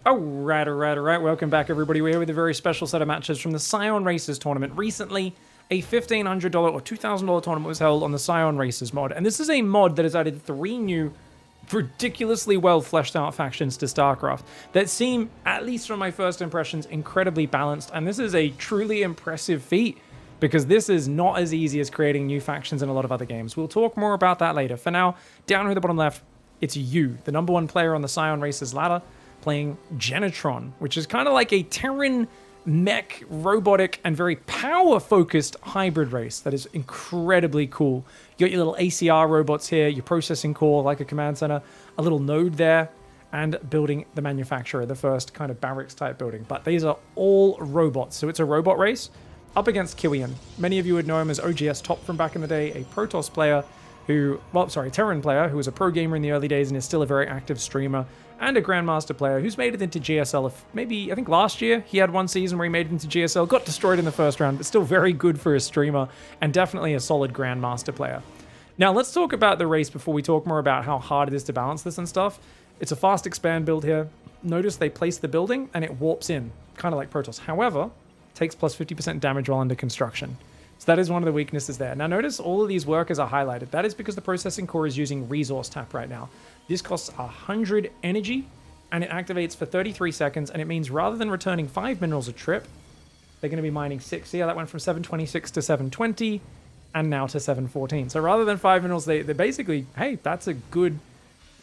Alright. Welcome back, everybody. We're here with a very special set of matches from the Scion Races tournament. Recently, a $1,500 or $2,000 tournament was held on the Scion Races mod. And this is a mod that has added 3 new, ridiculously well fleshed out factions to Starcraft that seem, at least from my first impressions, incredibly balanced. And this is a truly impressive feat, because this is not as easy as creating new factions in a lot of other games. We'll talk more about that later. For now, down here at the bottom left, it's you, the #1 player on the Scion Races ladder, playing Genetron, which is kind of like a Terran mech, robotic, and very power-focused hybrid race that is incredibly cool. You got your little ACR robots here, your processing core like a command center, a little node there, and building the manufacturer, the first kind of barracks-type building. But these are all robots, so it's a robot race up against Keiron. Many of you would know him as OGS Top from back in the day, a Protoss player Terran player who was a pro gamer in the early days and is still a very active streamer, and a Grandmaster player who's made it into GSL. Maybe, I think last year, he had one season where he made it into GSL, got destroyed in the first round, but still very good for a streamer, and definitely a solid Grandmaster player. Now, let's talk about the race before we talk more about how hard it is to balance this and stuff. It's a fast expand build here. Notice they place the building, and it warps in, kind of like Protoss. However, takes plus 50% damage while under construction. So that is one of the weaknesses there. Now notice all of these workers are highlighted. That is because the processing core is using resource tap right now. This costs 100 energy, and it activates for 33 seconds, and it means rather than returning 5 minerals a trip, they're going to be mining 6. See how that went from 726 to 720, and now to 714. So rather than 5 minerals, they're basically, hey, that's a good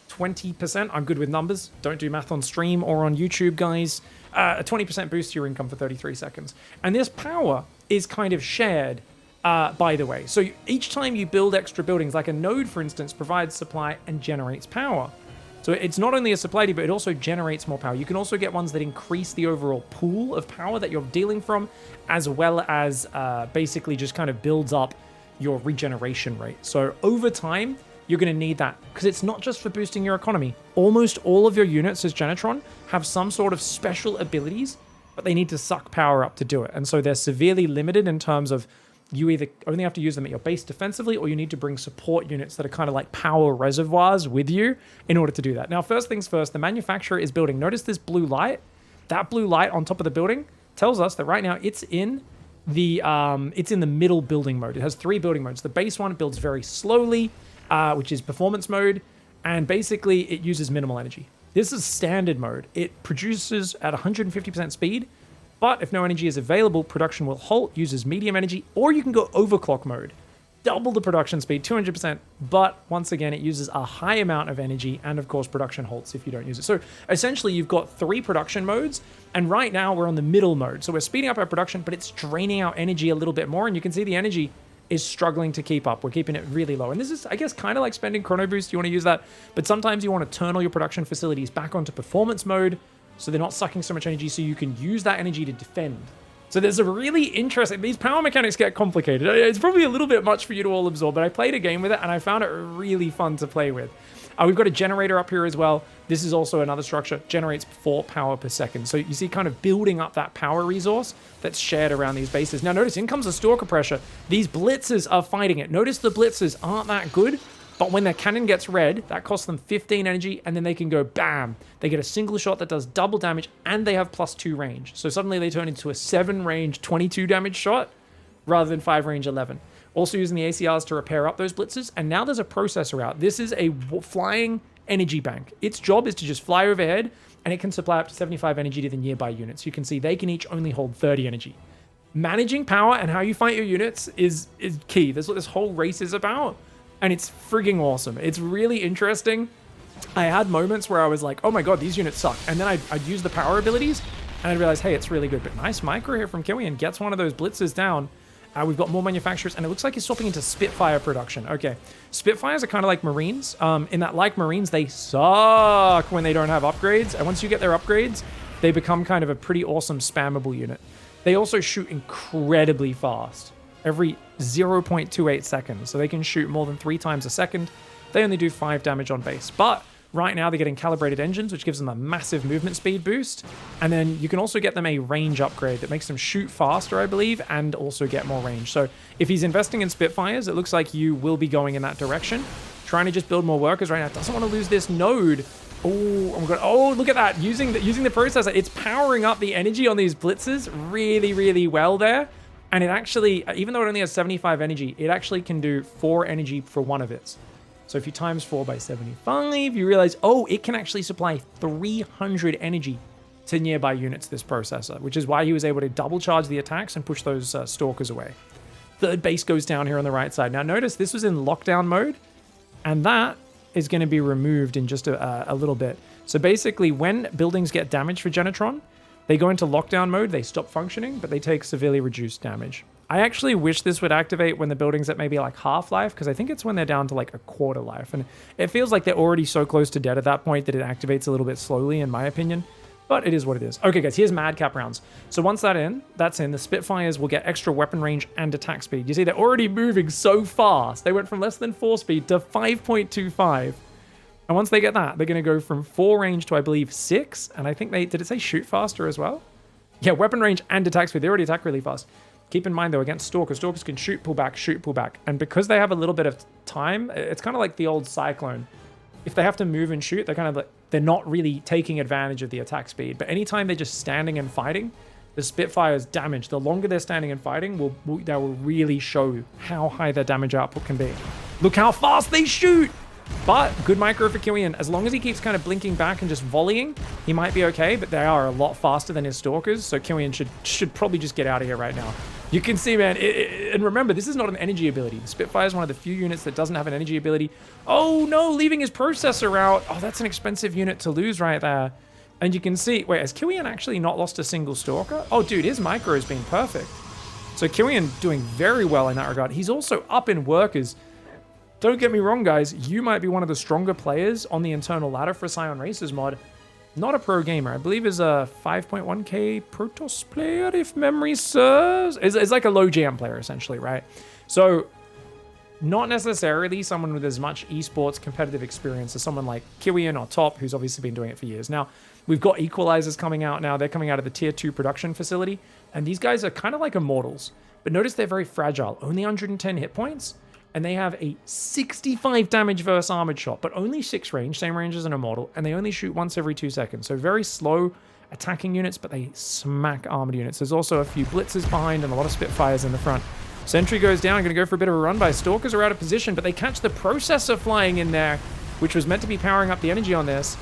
20%. I'm good with numbers. Don't do math on stream or on YouTube, guys. A 20% boost to your income for 33 seconds. And this power is kind of shared, by the way. So each time you build extra buildings, like a node, for instance, provides supply and generates power. So it's not only a supply, but it also generates more power. You can also get ones that increase the overall pool of power that you're dealing from, as well as basically just kind of builds up your regeneration rate. So over time, you're going to need that, because it's not just for boosting your economy. Almost all of your units as Genetron have some sort of special abilities, but they need to suck power up to do it. And so they're severely limited in terms of you either only have to use them at your base defensively, or you need to bring support units that are kind of like power reservoirs with you in order to do that. Now, first things first, the manufacturer is building. Notice this blue light. That blue light on top of the building tells us that right now it's in the middle building mode. It has 3 building modes. The base one builds very slowly, which is performance mode, and basically it uses minimal energy. This is standard mode. It produces at 150% speed, but if no energy is available, production will halt, uses medium energy, or you can go overclock mode. Double the production speed, 200%, but once again, it uses a high amount of energy, and of course, production halts if you don't use it. So essentially, you've got 3 production modes, and right now we're on the middle mode. So we're speeding up our production, but it's draining out energy a little bit more, and you can see the energy is struggling to keep up. We're keeping it really low. And this is, I guess, kind of like spending Chrono Boost. You want to use that, but sometimes you want to turn all your production facilities back onto performance mode so they're not sucking so much energy, so you can use that energy to defend. So there's a really interesting, these power mechanics get complicated. It's probably a little bit much for you to all absorb, but I played a game with it and I found it really fun to play with. We've got a generator up here as well. This is also another structure, generates 4 power per second. So you see kind of building up that power resource that's shared around these bases. Now notice, in comes the Stalker pressure. These blitzers are fighting it. Notice the blitzers aren't that good, but when their cannon gets red, that costs them 15 energy, and then they can go bam. They get a single shot that does double damage, and they have +2 range. So suddenly they turn into a 7 range, 22 damage shot, rather than 5 range, 11. Also using the ACRs to repair up those blitzers, and now there's a processor out. This is a flying energy bank. Its job is to just fly overhead, and it can supply up to 75 energy to the nearby units. You can see they can each only hold 30 energy. Managing power and how you fight your units is key. That's what this whole race is about, and it's frigging awesome. It's really interesting. I had moments where I was like, oh my god, these units suck, and then I'd use the power abilities, and I'd realize, hey, it's really good. But nice micro here from Keiron, gets one of those blitzers down. We've got more manufacturers, and it looks like he's swapping into Spitfire production. Okay, Spitfires are kind of like Marines. In that, like Marines, they suck when they don't have upgrades, and once you get their upgrades, they become kind of a pretty awesome spammable unit. They also shoot incredibly fast, every 0.28 seconds, so they can shoot more than 3 times a second. They only do 5 damage on base, but right now they're getting calibrated engines, which gives them a massive movement speed boost. And then you can also get them a range upgrade that makes them shoot faster, I believe, and also get more range. So if he's investing in Spitfires, it looks like you will be going in that direction. Trying to just build more workers right now. Doesn't want to lose this node Oh my god. Oh, look at that. Using the processor, it's powering up the energy on these blitzes really, really well there. And it actually, even though it only has 75 energy, it actually can do 4 energy for one of its. So if you times 4 by 75, you realize, oh, it can actually supply 300 energy to nearby units, this processor, which is why he was able to double charge the attacks and push those stalkers away. Third base goes down here on the right side. Now notice this was in lockdown mode, and that is going to be removed in just a little bit. So basically, when buildings get damaged for Genetron, they go into lockdown mode, they stop functioning, but they take severely reduced damage. I actually wish this would activate when the building's at maybe like half life, because I think it's when they're down to like a quarter life. And it feels like they're already so close to dead at that point that it activates a little bit slowly, in my opinion. But it is what it is. Okay, guys, here's Madcap rounds. So once that's in, the Spitfires will get extra weapon range and attack speed. You see, they're already moving so fast. They went from less than 4 speed to 5.25. And once they get that, they're going to go from 4 range to, I believe, 6. And I think did it say shoot faster as well? Yeah, weapon range and attack speed. They already attack really fast. Keep in mind, though, against Stalkers, Stalkers can shoot, pull back, shoot, pull back. And because they have a little bit of time, it's kind of like the old Cyclone. If they have to move and shoot, they're kind of like, they're not really taking advantage of the attack speed. But anytime they're just standing and fighting, the Spitfire's damage, the longer they're standing and fighting, that will really show how high their damage output can be. Look how fast they shoot! But good micro for Keiron. As long as he keeps kind of blinking back and just volleying, he might be okay, but they are a lot faster than his Stalkers, so Keiron should probably just get out of here right now. You can see, man, and remember, this is not an energy ability. The Spitfire is one of the few units that doesn't have an energy ability. Oh no, leaving his processor out. Oh, that's an expensive unit to lose right there. And you can see, wait, has Keiron actually not lost a single Stalker? Oh, dude, his micro has been perfect. So Keiron doing very well in that regard. He's also up in workers. Don't get me wrong, guys. You might be one of the stronger players on the internal ladder for Scion Races mod. Not a pro gamer. I believe is a 5.1k Protoss player, if memory serves. Is like a low jam player, essentially, right? So, not necessarily someone with as much esports competitive experience as someone like Keiron or Top, who's obviously been doing it for years. Now, we've got Equalizers coming out now. They're coming out of the Tier 2 production facility. And these guys are kind of like Immortals. But notice they're very fragile. Only 110 hit points. And they have a 65 damage versus armored shot, but only 6 range, same range as an Immortal, and they only shoot once every 2 seconds. So very slow attacking units, but they smack armored units. There's also a few blitzers behind and a lot of Spitfires in the front. Sentry goes down, going to go for a bit of a run by. Stalkers are out of position, but they catch the processor flying in there, which was meant to be powering up the energy on this.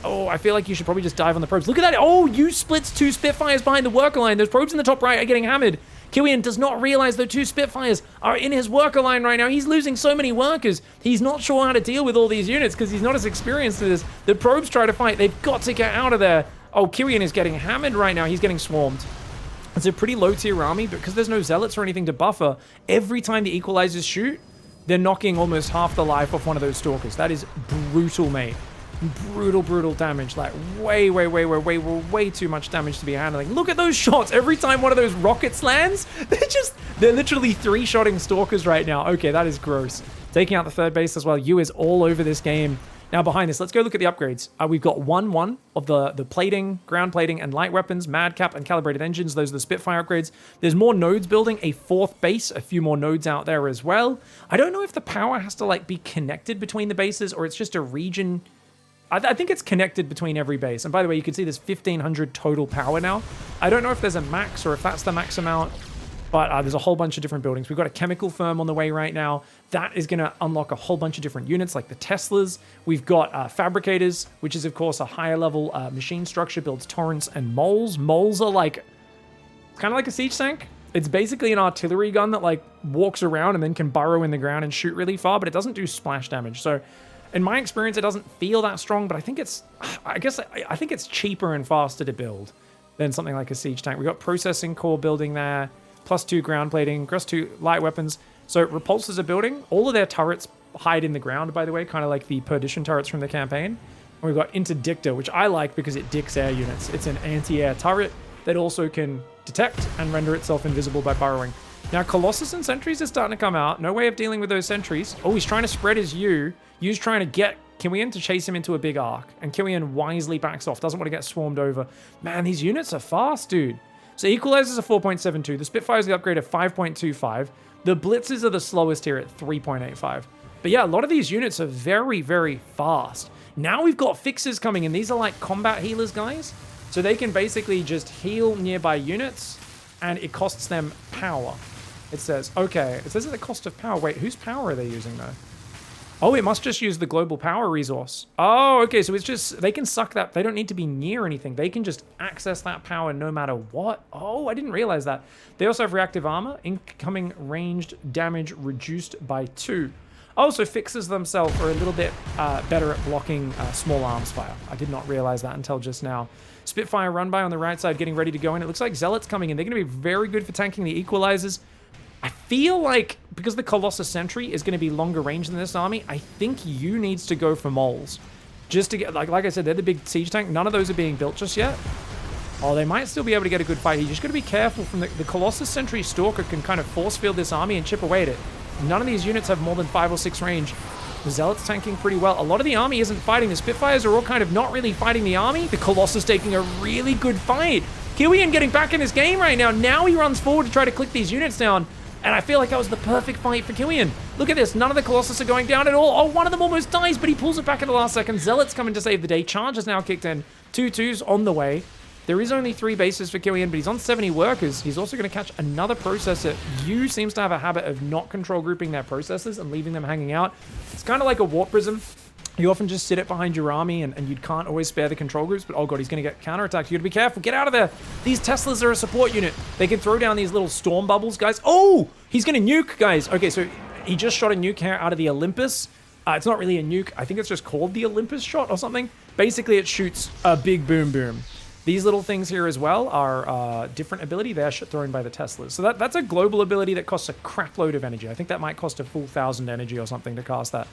Oh, I feel like you should probably just dive on the probes. Look at that. Oh, you splits 2 Spitfires behind the worker line. Those probes in the top right are getting hammered. Keiron does not realize the 2 Spitfires are in his worker line right now. He's losing so many workers. He's not sure how to deal with all these units because he's not as experienced as this. The probes try to fight. They've got to get out of there. Oh, Keiron is getting hammered right now. He's getting swarmed. It's a pretty low tier army, but because there's no zealots or anything to buffer, every time the equalizers shoot, they're knocking almost half the life off one of those Stalkers. That is brutal, mate. Brutal damage. Like way too much damage to be handling. Look at those shots. Every time one of those rockets lands, they're literally 3-shotting Stalkers right now. Okay, that is gross. Taking out the third base as well. You is all over this game. Now behind this, let's go look at the upgrades. We've got 1-1 of the plating, ground plating, and light weapons, Madcap, and calibrated engines. Those are the Spitfire upgrades. There's more nodes building, a 4th base, a few more nodes out there as well. I don't know if the power has to like be connected between the bases or it's just a region. I think it's connected between every base. And by the way, you can see there's 1,500 total power now. I don't know if there's a max or if that's the max amount, but there's a whole bunch of different buildings. We've got a chemical firm on the way right now. That is going to unlock a whole bunch of different units like the Teslas. We've got fabricators, which is, of course, a higher level machine structure, builds torrents and moles. Moles are like, kind of like a siege tank. It's basically an artillery gun that like walks around and then can burrow in the ground and shoot really far, but it doesn't do splash damage. So in my experience, it doesn't feel that strong, but I think I think it's cheaper and faster to build than something like a siege tank. We've got processing core building there, +2 ground plating, +2 light weapons. So repulsors are building. All of their turrets hide in the ground, by the way, kind of like the perdition turrets from the campaign. And we've got interdictor, which I like because it dicks air units. It's an anti-air turret that also can detect and render itself invisible by burrowing. Now, Colossus and sentries are starting to come out. No way of dealing with those sentries. Oh, he's trying to spread his U. U's trying to get Keiron to chase him into a big arc. And Keiron wisely backs off. Doesn't want to get swarmed over. Man, these units are fast, dude. So Equalizers are 4.72. The Spitfires the upgrade of 5.25. The Blitzers are the slowest here at 3.85. But yeah, a lot of these units are very, very fast. Now we've got fixes coming in. These are like combat healers, guys. So they can basically just heal nearby units, and it costs them power. It says, okay, it says at the cost of power. Wait, whose power are they using though? Oh, it must just use the global power resource. Oh, okay, so it's just, they can suck that. They don't need to be near anything. They can just access that power no matter what. Oh, I didn't realize that. They also have reactive armor. Incoming ranged damage reduced by 2. Oh, so fixes themselves are a little bit better at blocking small arms fire. I did not realize that until just now. Spitfire run by on the right side, getting ready to go in. It looks like Zealots coming in. They're going to be very good for tanking the equalizers. I feel like, because the Colossus Sentry is going to be longer range than this army, I think you needs to go for moles. Just to get, like I said, they're the big siege tank. None of those are being built just yet. Oh, they might still be able to get a good fight. You just got to be careful from the Colossus Sentry Stalker can kind of force field this army and chip away at it. None of these units have more than 5 or 6 range. The Zealots tanking pretty well. A lot of the army isn't fighting. The Spitfires are all kind of not really fighting the army. The Colossus taking a really good fight. Keiron getting back in this game right now. Now he runs forward to try to click these units down. And I feel like that was the perfect fight for Keiron. Look at this. None of the Colossus are going down at all. Oh, one of them almost dies, but he pulls it back at the last second. Zealots coming to save the day. Charge is now kicked in. 2-2s on the way. There is only 3 bases for Keiron, but he's on 70 workers. He's also going to catch another processor. Yu seems to have a habit of not control grouping their processors and leaving them hanging out. It's kind of like a warp prism. You often just sit it behind your army and you can't always spare the control groups, but oh god, he's going to get counterattacked. You got to be careful. Get out of there. These Teslas are a support unit. They can throw down these little storm bubbles, guys. Oh, he's going to nuke, guys. Okay, so he just shot a nuke out of the Olympus. It's not really a nuke. I think it's just called the Olympus shot or something. Basically, it shoots a big boom boom. These little things here as well are different ability. They're thrown by the Teslas. So that's a global ability that costs a crap load of energy. I think that might cost a full 1,000 energy or something to cast that.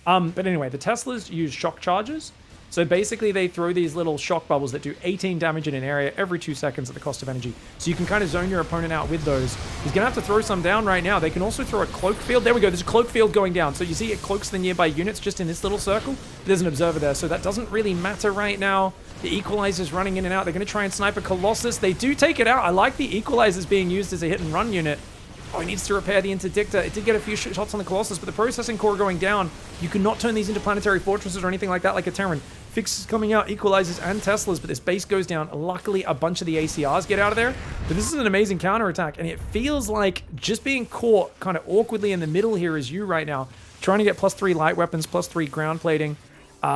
But anyway, the Teslas use shock charges. So basically they throw these little shock bubbles that do 18 damage in an area every 2 seconds at the cost of energy. So you can kind of zone your opponent out with those. He's going to have to throw some down right now. They can also throw a cloak field. There we go. There's a cloak field going down. So you see it cloaks the nearby units just in this little circle. There's an observer there. So that doesn't really matter right now. The equalizer's running in and out. They're going to try and snipe a Colossus. They do take it out. I like the equalizers being used as a hit and run unit. Oh, he needs to repair the interdictor. It did get a few shots on the Colossus, but the processing core going down. You cannot turn these into planetary fortresses or anything like that like a Terran. Fixes coming out, equalizers and Teslas, but this base goes down. Luckily, a bunch of the ACRs get out of there. But this is an amazing counterattack, and it feels like just being caught kind of awkwardly in the middle here is you right now. Trying to get +3 light weapons, +3 ground plating.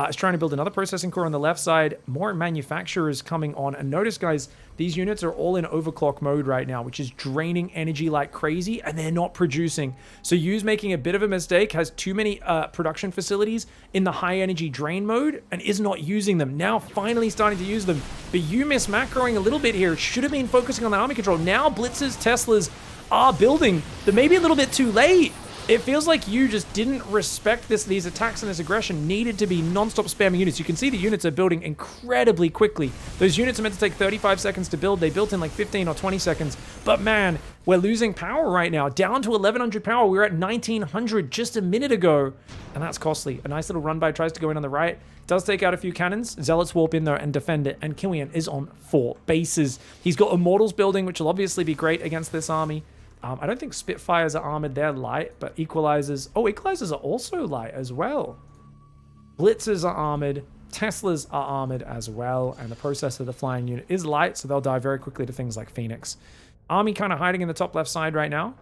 Is trying to build another processing core on the left side. More manufacturers coming on. And notice, guys, these units are all in overclock mode right now, which is draining energy like crazy, and they're not producing. So Yu's making a bit of a mistake, has too many production facilities in the high energy drain mode, and is not using them. Now finally starting to use them. But Yu missed macroing a little bit here. Should have been focusing on the army control. Now Blitzes, Teslas are building, but maybe a little bit too late. It feels like you just didn't respect these attacks and this aggression needed to be non-stop spamming units. You can see the units are building incredibly quickly. Those units are meant to take 35 seconds to build. They built in like 15 or 20 seconds. But man, we're losing power right now. Down to 1,100 power. We were at 1,900 just a minute ago. And that's costly. A nice little run by tries to go in on the right. Does take out a few cannons. Zealots warp in there and defend it. And Keiron is on 4 bases. He's got Immortals building, which will obviously be great against this army. I don't think Spitfires are armored. They're light, but Equalizers... Oh, Equalizers are also light as well. Blitzers are armored. Teslas are armored as well. And the processor, the flying unit, is light, so they'll die very quickly to things like Phoenix. Army kind of hiding in the top left side right now.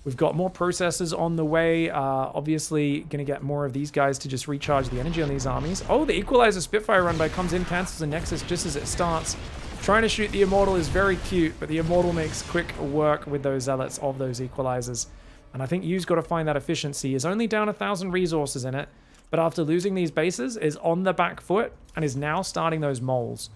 We've got more processors on the way. Obviously, going to get more of these guys to just recharge the energy on these armies. Oh, the Equalizer Spitfire run by comes in, cancels the Nexus just as it starts. Trying to shoot the Immortal is very cute, but the Immortal makes quick work with those Zealots of those Equalizers. And I think Yu's got to find that efficiency. Is only down 1,000 resources in it, but after losing these bases, is on the back foot and is now starting those moles.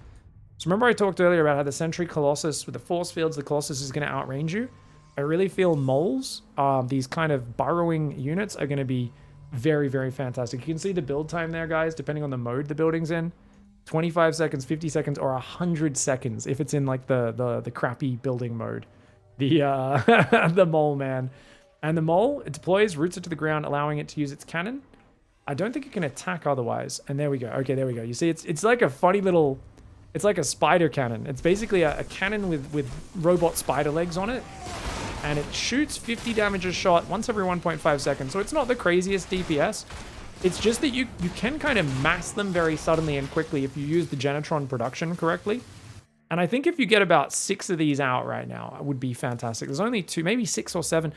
So remember I talked earlier about how the Sentry Colossus, with the force fields, the Colossus is going to outrange you. I really feel moles, these kind of burrowing units, are going to be very, very fantastic. You can see the build time there, guys, depending on the mode the building's in. 25 seconds, 50 seconds, or 100 seconds if it's in like the crappy building mode. The the mole, man. And the mole, it deploys, roots it to the ground, allowing it to use its cannon. I don't think it can attack otherwise. And there we go. Okay, there we go. You see, it's like a funny little... It's like a spider cannon. It's basically a cannon with robot spider legs on it. And it shoots 50 damage a shot once every 1.5 seconds. So it's not the craziest DPS. It's just that you can kind of mass them very suddenly and quickly if you use the Genetron production correctly. And I think if you get about 6 of these out right now, it would be fantastic. There's only 2, maybe 6 or 7.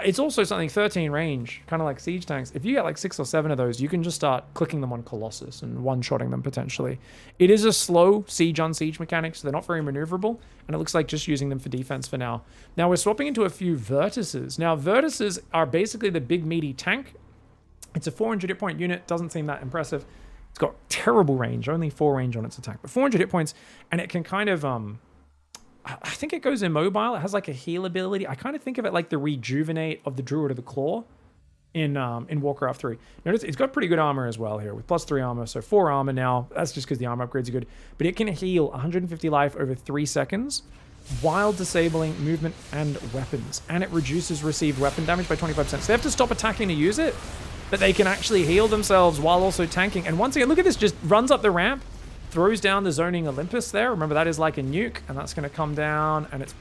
It's also something 13 range, kind of like siege tanks. If you get like 6 or 7 of those, you can just start clicking them on Colossus and one-shotting them potentially. It is a slow siege on siege mechanic, so they're not very maneuverable, and it looks like just using them for defense for now. Now we're swapping into a few Vertices. Now Vertices are basically the big meaty tank. It's a 400 hit point unit, doesn't seem that impressive. It's got terrible range, only 4 range on its attack, but 400 hit points, and it can kind of, I think it goes immobile. It has like a heal ability. I kind of think of it like the rejuvenate of the Druid of the Claw in Warcraft 3. Notice it's got pretty good armor as well here with +3 armor, so 4 armor now. That's just because the armor upgrades are good, but it can heal 150 life over 3 seconds while disabling movement and weapons, and it reduces received weapon damage by 25%. So they have to stop attacking to use it, but they can actually heal themselves while also tanking. And once again, look at this, just runs up the ramp, throws down the zoning Olympus there. Remember, that is like a nuke, and that's going to come down, and it's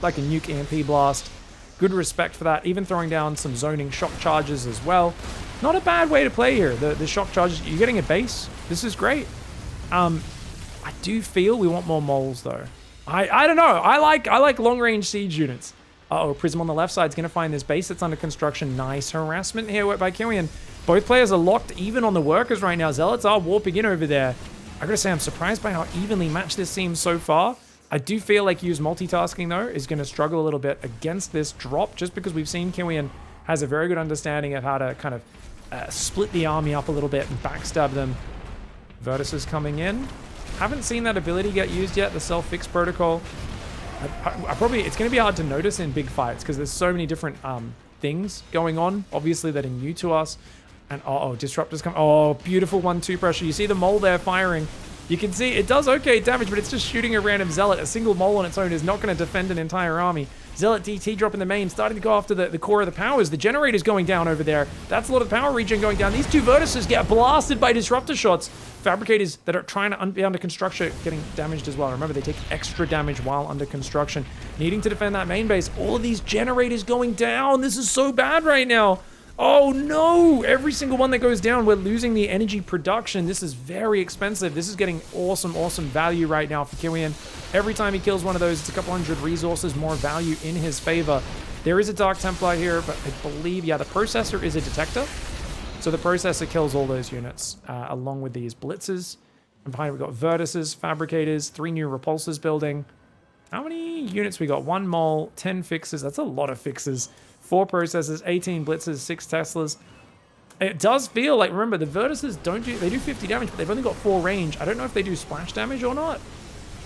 like a nuke EMP blast. Good respect for that. Even throwing down some zoning shock charges as well. Not a bad way to play here. The shock charges, you're getting a base. This is great. I do feel we want more moles, though. I don't know. I like long-range siege units. Uh-oh, Prism on the left side is going to find this base that's under construction. Nice harassment here by Keiron. Both players are locked even on the workers right now. Zealots are warping in over there. I gotta say, I'm surprised by how evenly matched this seems so far. I do feel like use multitasking, though, is going to struggle a little bit against this drop, just because we've seen Keiron has a very good understanding of how to kind of split the army up a little bit and backstab them. Vertices coming in. Haven't seen that ability get used yet, the self-fix protocol. It's going to be hard to notice in big fights because there's so many different things going on, obviously, that are new to us. And disruptors come. Oh, beautiful 1-2 pressure. You see the mole there firing. You can see it does okay damage, but it's just shooting a random zealot. A single mole on its own is not going to defend an entire army. Zealot DT drop in the main, starting to go after the core of the powers. The generator's going down over there. That's a lot of power regen going down. These 2 Vertices get blasted by disruptor shots. Fabricators that are trying to be under construction getting damaged as well. Remember, they take extra damage while under construction. Needing to defend that main base. All of these generators going down. This is so bad right now. Oh no! Every single one that goes down, we're losing the energy production. This is very expensive. This is getting awesome value right now for Keiron. Every time he kills one of those, it's a couple hundred resources more value in his favor. There is a Dark Templar here, but I believe, yeah, the processor is a detector. So the processor kills all those units, along with these blitzes. And behind it, we've got Vertices, Fabricators, 3 new Repulsors building. How many units we got? 1 mole, 10 fixes. That's a lot of fixes. 4 processors, 18 blitzers, 6 Teslas. It does feel like, remember, the Vertices they do 50 damage, but they've only got 4 range. I don't know if they do splash damage or not.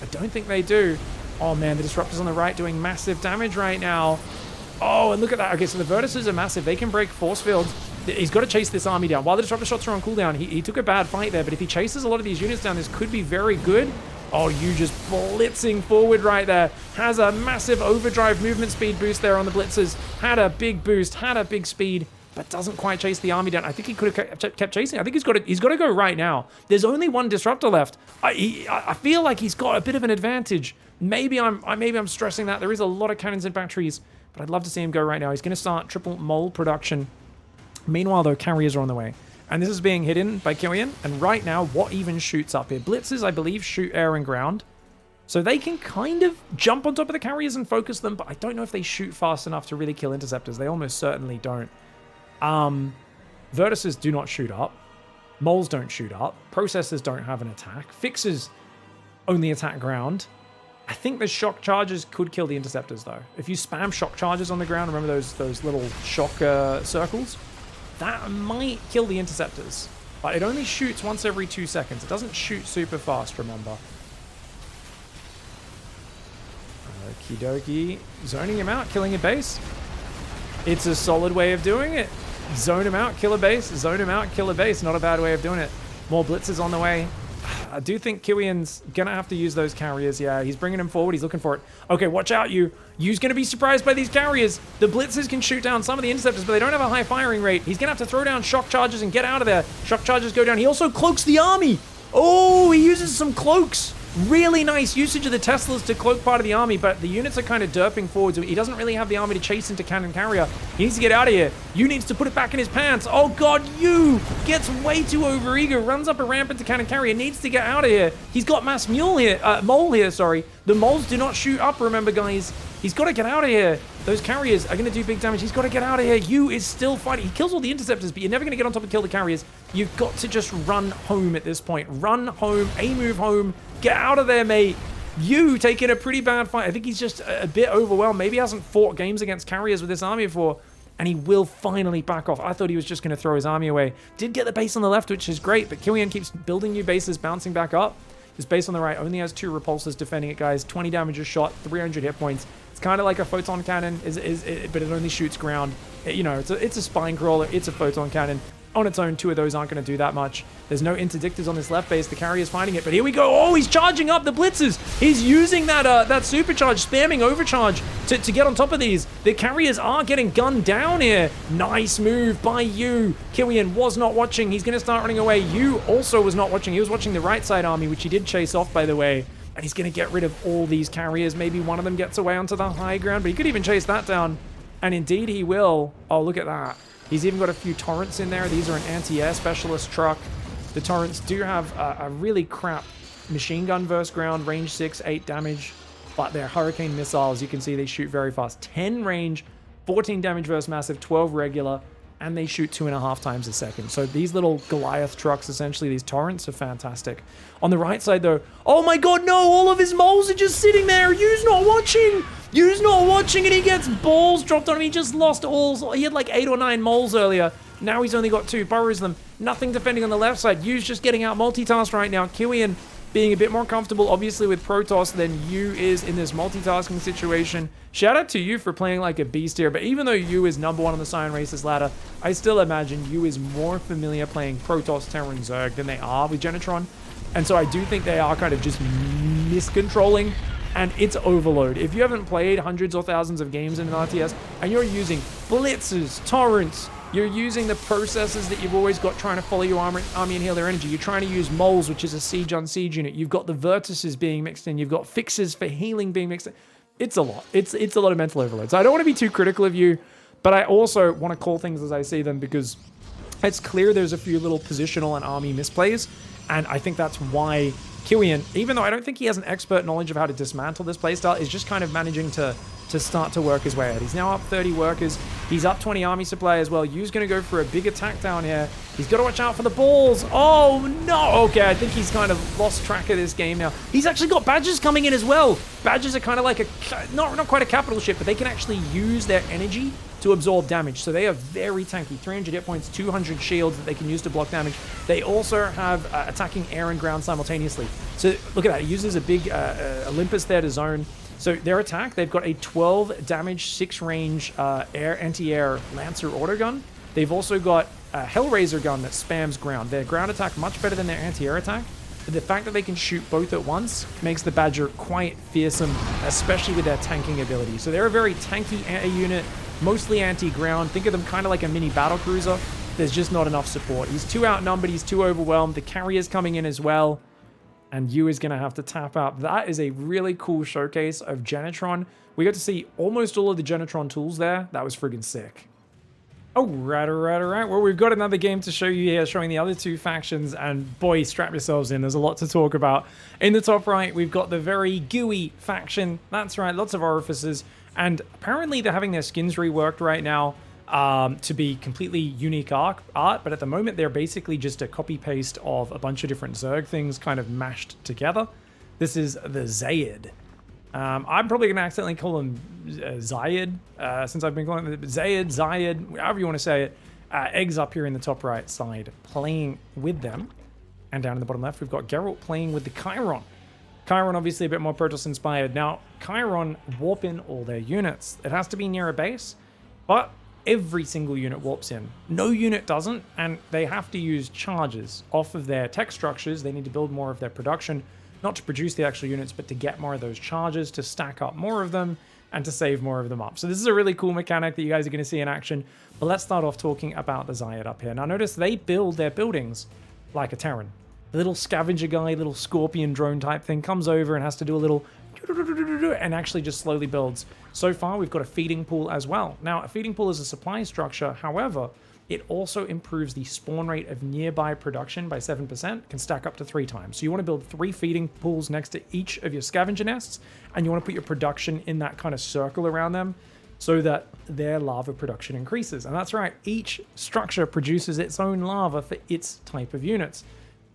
I don't think they do. Oh man, the Disruptors on the right doing massive damage right now. Oh, and look at that. Okay, so the Vertices are massive. They can break force fields. He's got to chase this army down. While the Disruptor shots are on cooldown, he took a bad fight there, but if he chases a lot of these units down, this could be very good. Oh, you just blitzing forward right there. Has a massive overdrive movement speed boost there on the blitzers. Had a big boost, had a big speed, but doesn't quite chase the army down. I think he could have kept chasing. I think he's got to go right now. There's only 1 disruptor left. I feel like he's got a bit of an advantage. Maybe I'm stressing that. There is a lot of cannons and batteries, but I'd love to see him go right now. He's going to start triple mole production. Meanwhile, though, carriers are on the way. And this is being hidden by Keiron. And right now, what even shoots up here? Blitzers, I believe, shoot air and ground. So they can kind of jump on top of the carriers and focus them, but I don't know if they shoot fast enough to really kill interceptors. They almost certainly don't. Vertices do not shoot up. Moles don't shoot up. Processors don't have an attack. Fixers only attack ground. I think the shock charges could kill the interceptors, though. If you spam shock charges on the ground, remember those little shock circles? That might kill the interceptors. But it only shoots once every 2 seconds. It doesn't shoot super fast, remember. Okie dokie. Zoning him out, killing a base. It's a solid way of doing it. Zone him out, kill a base. Zone him out, kill a base. Not a bad way of doing it. More blitzers on the way. I do think Keiron's going to have to use those carriers. Yeah, he's bringing them forward. He's looking for it. Okay, watch out, you. You's going to be surprised by these carriers. The blitzers can shoot down some of the interceptors, but they don't have a high firing rate. He's going to have to throw down shock charges and get out of there. Shock charges go down. He also cloaks the army. Oh, he uses some cloaks. Really nice usage of the Teslas to cloak part of the army, but the units are kind of derping forwards. He doesn't really have the army to chase into cannon carrier. He needs to get out of here. Yu needs to put it back in his pants. Oh god, Yu gets way too overeager, runs up a ramp into cannon carrier, needs to get out of here. He's got mass mole here, sorry. The moles do not shoot up, remember guys. He's got to get out of here. Those carriers are going to do big damage. He's got to get out of here. Yu is still fighting. He kills all the interceptors, but you're never going to get on top and kill the carriers. You've got to just run home at this point. Run home, move home. Get out of there, mate. Yu taking a pretty bad fight. I think he's just a bit overwhelmed. Maybe he hasn't fought games against carriers with this army before, and he will finally back off. I thought he was just going to throw his army away. Did get the base on the left, which is great, but Keiron keeps building new bases, bouncing back up. His base on the right only has 2 repulsors defending it, guys. 20 damage a shot, 300 hit points. It's kind of like a photon cannon, but it only shoots ground. You know, it's a spine crawler. It's a photon cannon. On its own, 2 of those aren't going to do that much. There's no interdictors on this left base. The carrier's finding it, but here we go. Oh, he's charging up the blitzers. He's using that supercharge, spamming overcharge to get on top of these. The carriers are getting gunned down here. Nice move by Yu. Keiron was not watching. He's going to start running away. Yu also was not watching. He was watching the right side army, which he did chase off, by the way. And he's going to get rid of all these carriers. Maybe one of them gets away onto the high ground, but he could even chase that down. And indeed he will. Oh, look at that. He's even got a few torrents in there. These are an anti-air specialist truck. The torrents do have a really crap machine gun versus ground, range 6, 8 damage, but they're hurricane missiles. You can see they shoot very fast. 10 range, 14 damage versus massive, 12 regular, and they shoot 2.5 times a second. So these little Goliath trucks, essentially, these torrents are fantastic. On the right side, though, oh my god, no! All of his moles are just sitting there! Yu's not watching! Yu's not watching, and he gets balls dropped on him. He just lost all. He had like 8 or 9 moles earlier. Now he's only got 2, burrows them. Nothing defending on the left side. Yu's just getting out multitasked right now. Keiron being a bit more comfortable, obviously, with Protoss than Yu is in this multitasking situation. Shout out to Yu for playing like a beast here, but even though Yu is #1 on the Scion Races ladder, I still imagine Yu is more familiar playing Protoss, Terran, Zerg than they are with Genetron. And so I do think they are kind of just miscontrolling, and it's overload. If you haven't played hundreds or thousands of games in an RTS, and you're using blitzers, torrents, you're using the processes that you've always got trying to follow your army and heal their energy. You're trying to use moles, which is a siege on siege unit. You've got the vertices being mixed in. You've got fixes for healing being mixed in. It's a lot. It's a lot of mental overload. So I don't want to be too critical of you, but I also want to call things as I see them, because it's clear there's a few little positional and army misplays, and I think that's why Keiron, even though I don't think he has an expert knowledge of how to dismantle this playstyle, is just kind of managing to start to work his way out. He's now up 30 workers. He's up 20 army supply as well. Yu's going to go for a big attack down here. He's got to watch out for the balls. Oh, no. Okay, I think he's kind of lost track of this game now. He's actually got badges coming in as well. Badges are kind of like not quite a capital ship, but they can actually use their energy to absorb damage. So they are very tanky. 300 hit points, 200 shields that they can use to block damage. They also have attacking air and ground simultaneously. So look at that. It uses a big Olympus there to zone. So their attack, they've got a 12 damage, 6 range anti-air Lancer autogun. They've also got a Hellraiser gun that spams ground. Their ground attack much better than their anti-air attack. But the fact that they can shoot both at once makes the Badger quite fearsome, especially with their tanking ability. So they're a very tanky unit, mostly anti-ground. Think of them kind of like a mini battle cruiser. There's just not enough support. He's too outnumbered. He's too overwhelmed. The carrier's coming in as well. And Yu is going to have to tap out. That is a really cool showcase of Genetron. We got to see almost all of the Genetron tools there. That was friggin' sick. All right. Well, we've got another game to show you here, showing the other 2 factions. And boy, strap yourselves in. There's a lot to talk about. In the top right, we've got the very gooey faction. That's right, lots of orifices. And apparently they're having their skins reworked right now to be completely unique art, but at the moment they're basically just a copy-paste of a bunch of different Zerg things kind of mashed together. This is the Xayid. I'm probably going to accidentally call him Xayid, since I've been calling him Xayid, however you want to say it. Eggs up here in the top right side playing with them. And down in the bottom left, we've got Geralt playing with the Keiron. Keiron obviously a bit more Protoss inspired. Now, Keiron warp in all their units. It has to be near a base, but every single unit warps in. No unit doesn't, and they have to use charges off of their tech structures. They need to build more of their production, not to produce the actual units, but to get more of those charges, to stack up more of them, and to save more of them up. So this is a really cool mechanic that you guys are going to see in action. But let's start off talking about the Xayid up here. Now notice they build their buildings like a Terran. The little scavenger guy, little scorpion drone type thing comes over and has to do a little and actually just slowly builds. So far, we've got a feeding pool as well. Now, a feeding pool is a supply structure. However, it also improves the spawn rate of nearby production by 7%, can stack up to 3 times. So you want to build 3 feeding pools next to each of your scavenger nests, and you want to put your production in that kind of circle around them so that their lava production increases. And that's right, each structure produces its own lava for its type of units.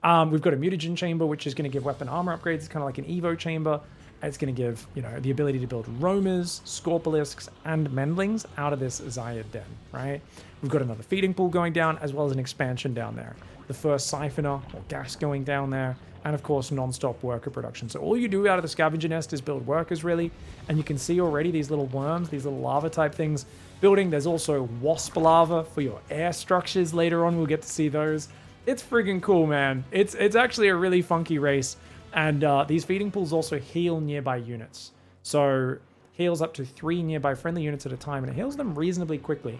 We've got a mutagen chamber, which is going to give weapon armor upgrades. It's kind of like an evo chamber. It's going to give, the ability to build roamers, scorpilisks, and mendlings out of this Xayid den, right? We've got another feeding pool going down, as well as an expansion down there. The first siphoner, or gas going down there, and of course, non-stop worker production. So all you do out of the scavenger nest is build workers, really. And you can see already these little worms, these little lava type things building. There's also wasp lava for your air structures later on. We'll get to see those. It's friggin' cool, man. It's actually a really funky race. And these feeding pools also heal nearby units. So heals up to 3 nearby friendly units at a time, and it heals them reasonably quickly.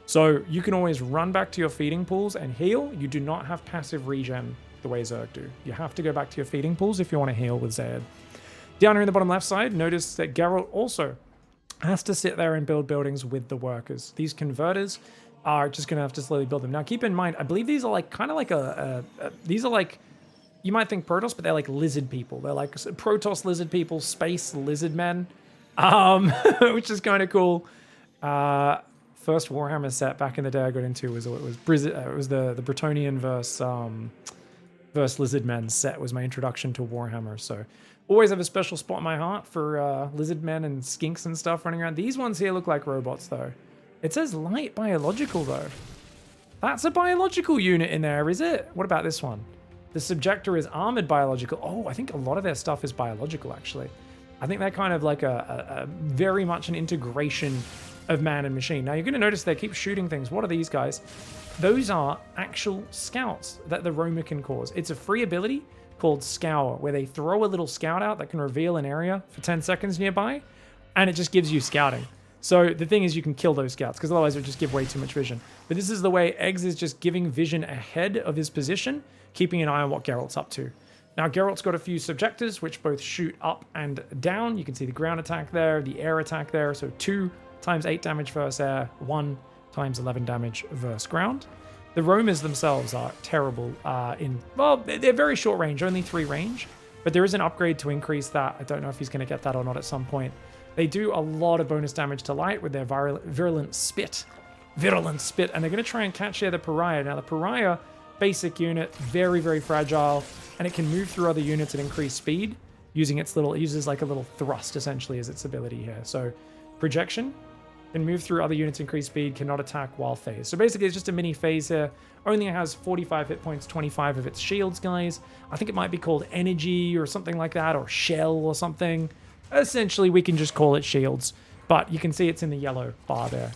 So you can always run back to your feeding pools and heal. You do not have passive regen the way Zerg do. You have to go back to your feeding pools if you want to heal with Xayid. Down here in the bottom left side, notice that Geralt also has to sit there and build buildings with the workers. These converters are just going to have to slowly build them. Now keep in mind, I believe these are like kind of like these are like, you might think Protoss, but they're like lizard people. They're like Protoss lizard people, space lizard men, which is kind of cool. First Warhammer set back in the day I got into was the Bretonnian versus lizard men set was my introduction to Warhammer. So always have a special spot in my heart for lizard men and skinks and stuff running around. These ones here look like robots though. It says light biological though. That's a biological unit in there, is it? What about this one? The Subjector is armored biological. Oh, I think a lot of their stuff is biological, actually. I think they're kind of like a very much an integration of man and machine. Now, you're going to notice they keep shooting things. What are these guys? Those are actual scouts that the roamer can cause. It's a free ability called Scour, where they throw a little scout out that can reveal an area for 10 seconds nearby, and it just gives you scouting. So the thing is you can kill those scouts, because otherwise it would just give way too much vision. But this is the way Eggs is just giving vision ahead of his position, keeping an eye on what Geralt's up to. Now, Geralt's got a few subjectors, which both shoot up and down. You can see the ground attack there, the air attack there. So 2 times 8 damage versus air, 1 times 11 damage versus ground. The roamers themselves are terrible they're very short range, only 3 range. But there is an upgrade to increase that. I don't know if he's going to get that or not at some point. They do a lot of bonus damage to light with their virulent spit. Virulent spit. And they're going to try and catch the Pariah. Now, the Pariah, basic unit, very, very fragile, and it can move through other units at increased speed using it uses like a little thrust essentially as its ability here. So projection can move through other units, increased speed, cannot attack while phase. So basically it's just a mini phase here. Only has 45 hit points, 25 of its shields, guys. I think it might be called energy or something like that, or shell or something. Essentially we can just call it shields, but you can see it's in the yellow bar there.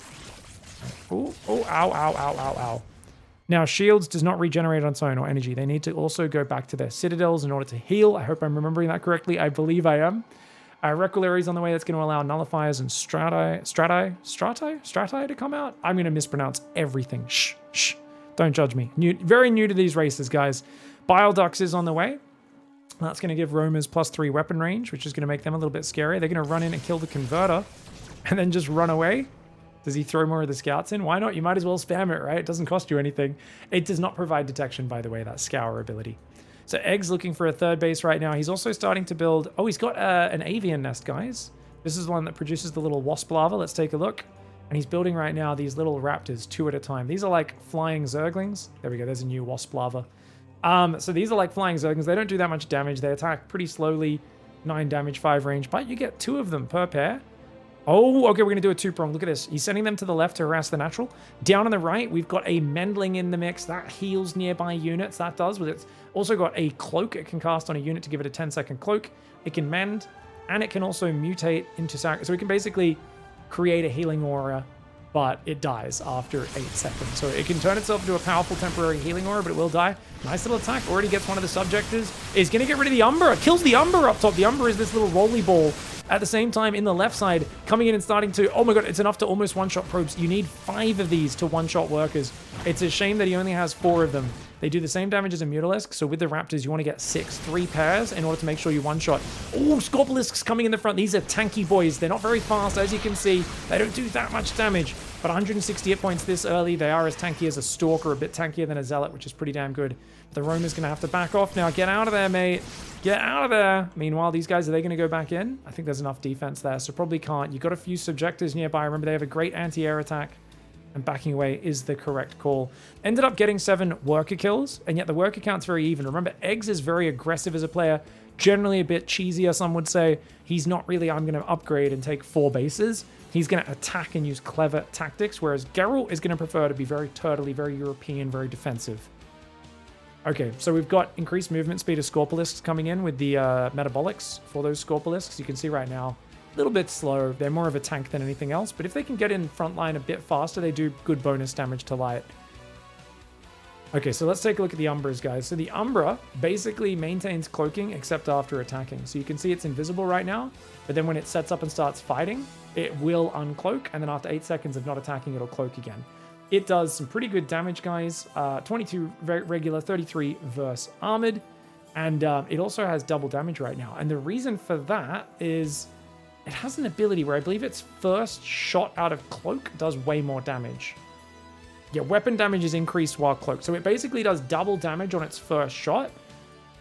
Oh, ow, ow, ow, ow, ow. Now, shields does not regenerate on its own or energy. They need to also go back to their citadels in order to heal. I hope I'm remembering that correctly. I believe I am. Requilary is on the way. That's going to allow nullifiers and strati to come out. I'm going to mispronounce everything. Shh. Don't judge me. Very new to these races, guys. Bile Ducts is on the way. That's going to give roamers +3 weapon range, which is going to make them a little bit scary. They're going to run in and kill the converter and then just run away. Does he throw more of the scouts in? Why not? You might as well spam it, right? It doesn't cost you anything. It does not provide detection, by the way, that Scour ability. So Egg's looking for a 3rd base right now. He's also starting to build... Oh, he's got an avian nest, guys. This is the one that produces the little wasp lava. Let's take a look. And he's building right now these little raptors, 2 at a time. These are like flying zerglings. There we go. There's a new wasp lava. So these are like flying zerglings. They don't do that much damage. They attack pretty slowly. 9 damage, 5 range. But you get 2 of them per pair. Oh, okay, we're going to do a 2-prong. Look at this. He's sending them to the left to harass the natural. Down on the right, we've got a Mendling in the mix. That heals nearby units. That does. But it's also got a cloak it can cast on a unit to give it a 10-second cloak. It can mend, and it can also mutate into... So it can basically create a healing aura, but it dies after 8 seconds. So it can turn itself into a powerful temporary healing aura, but it will die. Nice little attack. Already gets one of the subjectors. Is going to get rid of the Umber. Kills the Umber up top. The Umber is this little rolly ball. At the same time, in the left side, coming in and starting to... Oh my god, it's enough to almost one-shot probes. You need 5 of these to one-shot workers. It's a shame that he only has 4 of them. They do the same damage as a Mutalisk, so with the Raptors, you want to get 3 pairs in order to make sure you one-shot. Oh, Scorpilisks coming in the front. These are tanky boys. They're not very fast, as you can see. They don't do that much damage, but 160 hit points this early. They are as tanky as a Stalker, a bit tankier than a Zealot, which is pretty damn good. The Roamer's going to have to back off now. Get out of there, mate. Get out of there. Meanwhile, these guys, are they going to go back in? I think there's enough defense there, so probably can't. You've got a few Subjectors nearby. Remember, they have a great anti-air attack, and backing away is the correct call. Ended up getting 7 worker kills, and yet the worker count's very even. Remember, Eggs is very aggressive as a player, generally a bit cheesier, some would say. He's not really, I'm going to upgrade and take 4 bases. He's going to attack and use clever tactics, whereas Geralt is going to prefer to be very turtly, very European, very defensive. Okay, so we've got increased movement speed of Scorpilisks coming in with the metabolics for those Scorpilisks. You can see right now, a little bit slow. They're more of a tank than anything else, but if they can get in front line a bit faster, they do good bonus damage to light. Okay, so let's take a look at the Umbras, guys. So the Umbra basically maintains cloaking except after attacking. So you can see it's invisible right now, but then when it sets up and starts fighting, it will uncloak, and then after 8 seconds of not attacking, it'll cloak again. It does some pretty good damage, guys. 22 regular, 33 verse armored, and it also has double damage right now. And the reason for that is it has an ability where I believe its first shot out of cloak does way more damage. Yeah, weapon damage is increased while cloaked. So it basically does double damage on its first shot,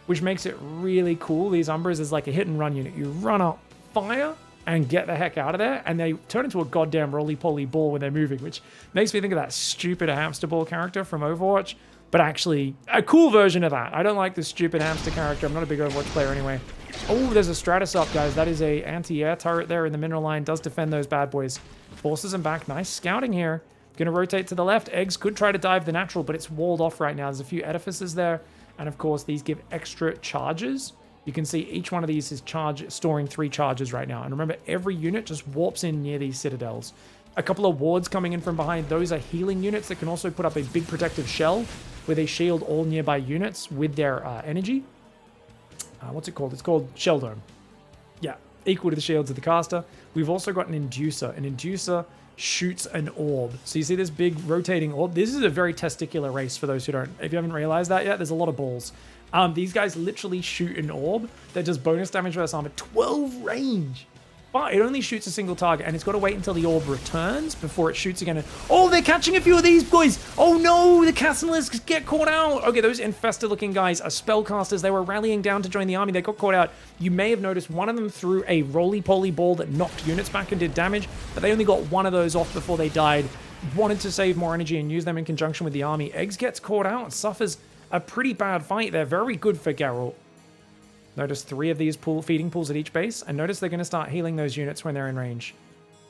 which makes it really cool. These Umbras is like a hit and run unit. You run up, fire, and get the heck out of there, and they turn into a goddamn roly-poly ball when they're moving, which makes me think of that stupid hamster ball character from Overwatch, but actually a cool version of that. I don't like the stupid hamster character. I'm not a big Overwatch player anyway. Oh, there's a Stratus up, guys. That is a anti-air turret there in the mineral line. Does defend those bad boys. Forces them back. Nice scouting here. Gonna rotate to the left. Eggs could try to dive the natural, but it's walled off right now. There's a few edifices there, and of course, these give extra charges. You can see each one of these is storing 3 charges right now. And remember, every unit just warps in near these citadels. A couple of wards coming in from behind. Those are healing units that can also put up a big protective shell where they shield all nearby units with their energy. What's it called? It's called Shell Dome. Yeah, equal to the shields of the caster. We've also got an Inducer. An Inducer shoots an orb. So you see this big rotating orb? This is a very testicular race for those who don't. If you haven't realized that yet, there's a lot of balls. These guys literally shoot an orb that does bonus damage versus armor, 12 range. But it only shoots a single target, and it's got to wait until the orb returns before it shoots again. Oh, they're catching a few of these boys. Oh no, the Cassilisks get caught out. Okay, those infested-looking guys are spellcasters. They were rallying down to join the army. They got caught out. You may have noticed one of them threw a roly-poly ball that knocked units back and did damage, but they only got one of those off before they died. Wanted to save more energy and use them in conjunction with the army. Eggs gets caught out, suffers a pretty bad fight. They're very good for Geralt. Notice 3 of these feeding pools at each base, and notice they're going to start healing those units when they're in range.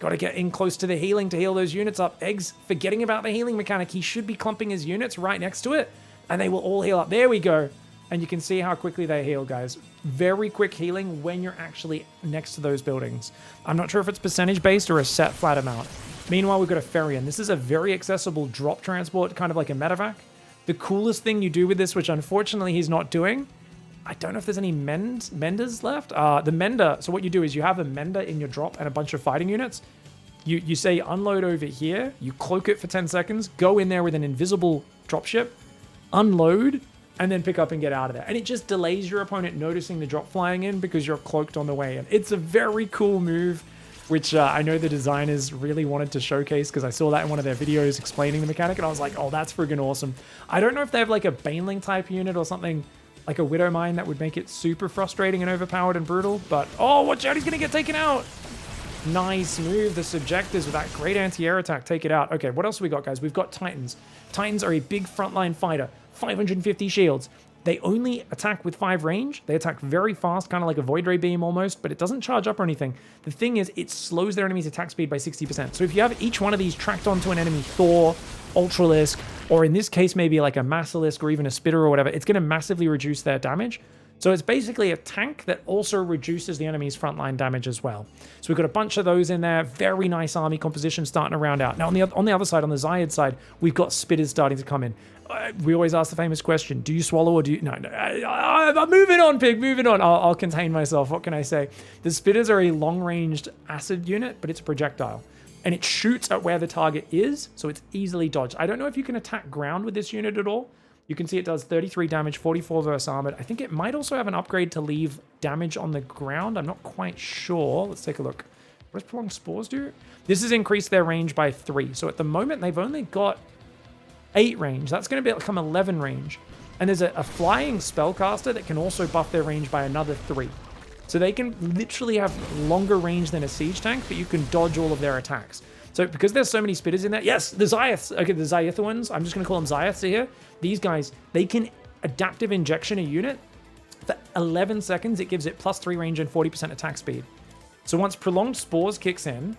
Got to get in close to the healing to heal those units up. Eggs forgetting about the healing mechanic. He should be clumping his units right next to it, and they will all heal up. There we go. And you can see how quickly they heal, guys. Very quick healing when you're actually next to those buildings. I'm not sure if it's percentage-based or a set flat amount. Meanwhile, we've got a Ferrion. This is a very accessible drop transport, kind of like a medevac. The coolest thing you do with this, which unfortunately he's not doing, I don't know if there's any menders left. The mender, so what you do is you have a mender in your drop and a bunch of fighting units. You say unload over here, you cloak it for 10 seconds, go in there with an invisible dropship, unload, and then pick up and get out of there. And it just delays your opponent noticing the drop flying in because you're cloaked on the way in. It's a very cool move, which I know the designers really wanted to showcase because I saw that in one of their videos explaining the mechanic, and I was like, oh, that's friggin' awesome. I don't know if they have like a Baneling type unit or something like a Widow Mine that would make it super frustrating and overpowered and brutal, but oh, watch out, he's gonna get taken out. Nice move. The Subjectors with that great anti-air attack take it out. Okay, what else have we got, guys? We've got Titans. Titans are a big frontline fighter. 550 shields. They only attack with 5 range. They attack very fast, kind of like a Void Ray Beam almost, but it doesn't charge up or anything. The thing is, it slows their enemy's attack speed by 60%. So if you have each one of these tracked onto an enemy, Thor, Ultralisk, or in this case, maybe like a Massilisk or even a Spitter or whatever, it's going to massively reduce their damage. So it's basically a tank that also reduces the enemy's frontline damage as well. So we've got a bunch of those in there. Very nice army composition starting to round out. Now on the other side, on the Xayid side, we've got Spitters starting to come in. We always ask the famous question, do you swallow or do you... No, I'm moving on, Pig, moving on. I'll contain myself. What can I say? The Spitters are a long-ranged acid unit, but it's a projectile. And it shoots at where the target is, so it's easily dodged. I don't know if you can attack ground with this unit at all. You can see it does 33 damage, 44 versus armored. I think it might also have an upgrade to leave damage on the ground. I'm not quite sure. Let's take a look. What does Prolonged Spores do? This has increased their range by 3. So at the moment, they've only got 8 range. That's going to become 11 range. And there's a flying spellcaster that can also buff their range by another 3. So they can literally have longer range than a siege tank, but you can dodge all of their attacks. So because there's so many spitters in there, yes, the Xayiths, okay, the Xayithans, I'm just going to call them Xayiths here. These guys, they can adaptive injection a unit. For 11 seconds, it gives it +3 range and 40% attack speed. So once Prolonged Spores kicks in,